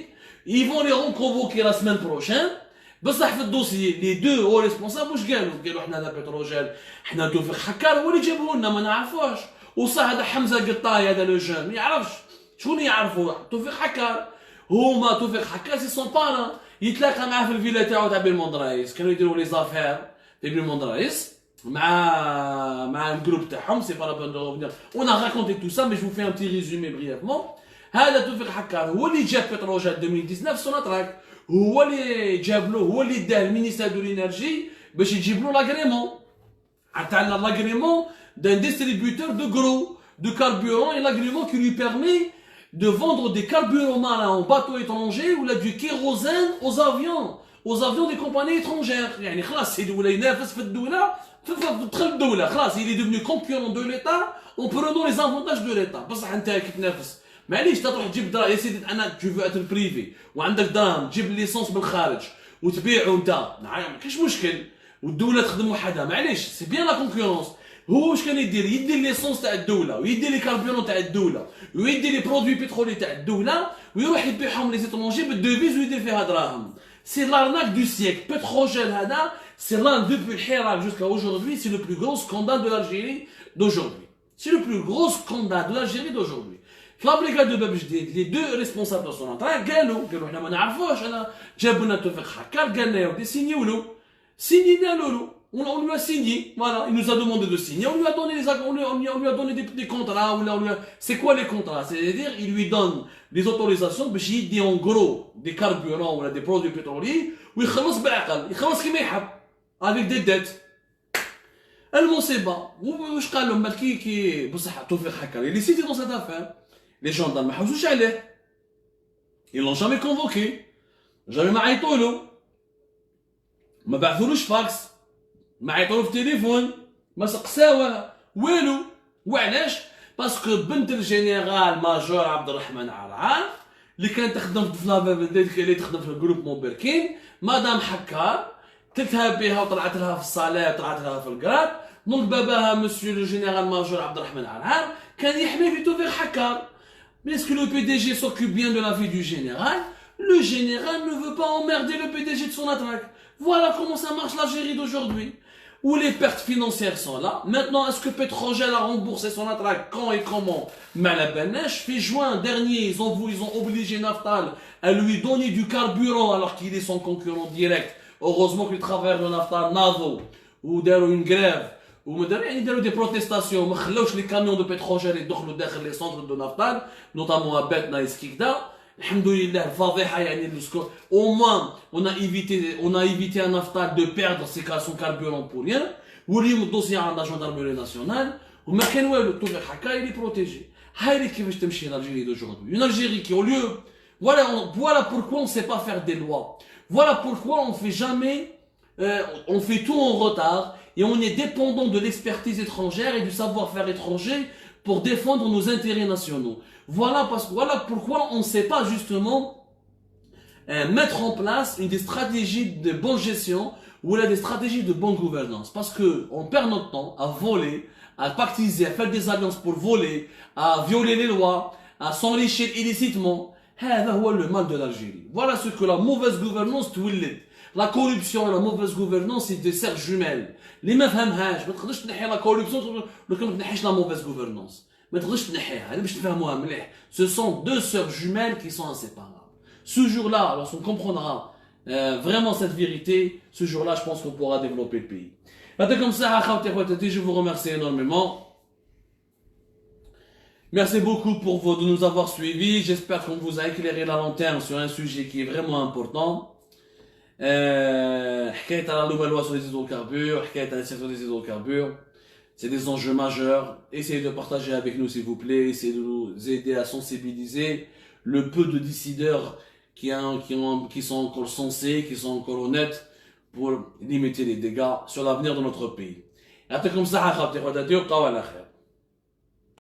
ils vont les reconvoquer la semaine prochaine بصح في الدوسي لي دو hauts responsables واش قالوا حنا هذا بتروجيل حنا توفيق حكار هو اللي جابوه لنا ما نعرفوش وصح هذا حمزه قطاي هذا لو جون ما يعرفش شكون يعرفوا توفيق حكار هما توفيق حكار سي سون باران يتلاقى معاه في الفيلا تاعو تاع بلموندرايس كانوا يديروا لي زافير في بلموندرايس مع الجروب تاعهم سي با لا بون دو ريفينير اون ا راكونتي تو سا مي جو في ان بتي ريزومي بريفمون. هذا توفيق حكار هو اللي جاب بتروجيل 2019 سوناطراك هو اللي جاب له هو اللي داه المينيستير دو لينيرجي باش يجيب له لاغريمون تاع لاغريمون دان ديستريبيوتور دو غرو de carburant et l'agrément qui lui permet de vendre des carburants marins en bateaux étrangers ou là du kérosène aux avions des compagnies étrangères. يعني خلاص الدولة ينافس في الدولة تدخل الدولة خلاص il est devenu concurrent de l'État en prenant les avantages de l'État. بصح انت كي تنافس معليش تروح تجيب دراهم يا سيدي انا tu veux être privé وعندك دراهم تجيب ليسونس من الخارج وتبيعه انت ما كاينش مشكل والدولة تخدم وحدها معليش سي بيان لا كونكورونس. هو واش كان يدير ليسونس تاع الدوله ويدير لي كاربيرون تاع الدوله ويدير لي برودوي بترولي تاع الدوله ويروح يبيعهم لي زيترونجي بالدوفيز ويدير فيها دراهم. سي لارناك دو سييكل. بتروجيل هذا سي لان دوبوي الحراك جوسكا اوجوردي سي لو بلو غرو سكاندال دو لالجيري دوجوردي. سي لو بلو غرو سكاندال دو لالجيري دوجوردي. في لابريكاد دو باب جديد لي دو ريسبونسابل سونطرال قالوا حنا ما نعرفوش انا جابوا لنا توفيق حكار قال لنا يا ودي سينيو له سينينا له. On lui a signé, voilà, il nous a demandé de signer, on lui a donné des contrats, c'est quoi les contrats? C'est-à-dire, il lui donne les autorisations, mais il dit en gros des carburants ou des produits pétroliers, où il خلص بالعقل, il خلص كيما يحب, avec des dettes. المصيبة, واش قال لهم كي بصح توفيق حكار, il est cité dans cette affaire, les gendarmes ما حوسوش عليه, ils l'ont jamais convoqué, jamais ما عيطوا له, ما بعثولوش فاكس, ما عيطولو في التليفون ما سقساوه والو. وعلاش؟ باسكو بنت الجنرال ماجور عبد الرحمن عرعان اللي كانت تخدم في اللي تخدم في الجروب موبركين مدام حكار تلتها بها وطلعت لها في الصالة وطلعت لها في الكراب. دونك باباها مسيو لو جينيرال ماجور عبد الرحمن عرعان كان يحمي في توفيق حكار. باسكو لو بي دي جي s'occupe bien de la vie du général, le général ne veut pas emmerder le PDG de son attaque. Voilà comment ça marche l'Algérie d'aujourd'hui. Où les pertes financières sont là. Maintenant, est-ce que Petrogel a remboursé son attraque quand et comment? Malabenesh, fin juin dernier, ils ont obligé Naftal à lui donner du carburant alors qu'il est son concurrent direct. Heureusement que les travailleurs de Naftal, Navo, ou d'ailleurs une grève, ou des protestations, les camions de Petrogel et d'autres les centres de Naftal, notamment à Betna et Skikda. Alhamdoulilah, au moins on a évité à Naftal de perdre son carburant pour rien. Ou le dossier à la gendarmerie nationale, ou le Toufiq Haka, il est protégé. Haïli qui veut t'emmener l'Algérie d'aujourd'hui. Une Algérie qui au lieu, voilà pourquoi on ne sait pas faire des lois. Voilà pourquoi on fait jamais, on fait tout en retard et on est dépendant de l'expertise étrangère et du savoir-faire étranger pour défendre nos intérêts nationaux. Voilà pourquoi on ne sait pas justement mettre en place des stratégies de bonne gestion ou des stratégies de bonne gouvernance. Parce que on perd notre temps à voler, à pactiser, à faire des alliances pour voler, à violer les lois, à s'enrichir illicitement. C'est le mal de l'Algérie. Voilà ce que la mauvaise gouvernance تولد. La corruption et la mauvaise gouvernance, c'est des sœurs jumelles. Les ما فهمهاش، ما تقدرش تنحي la corruption لو كان ما تنحيش la mauvaise gouvernance. ما تقدرش تنحيها، هذا باش تفهموها مليح. Ce sont deux sœurs jumelles qui sont inséparables. Ce jour-là, lorsqu'on comprendra vraiment cette vérité, ce jour-là, je pense qu'on pourra développer le pays. Comme ça, je vous remercie énormément. Merci beaucoup de nous avoir suivis. J'espère qu'on vous a éclairé la lanterne sur un sujet qui est vraiment important. حكاية على la nouvelle loi sur les hydrocarbures, حكاية على la secteur des hydrocarbures. C'est des enjeux majeurs. Essayez de partager avec nous, s'il vous plaît. Essayez de nous aider à sensibiliser le peu de décideurs qui sont encore sensés, qui sont encore honnêtes pour limiter les dégâts sur l'avenir de notre pays. Et comme ça,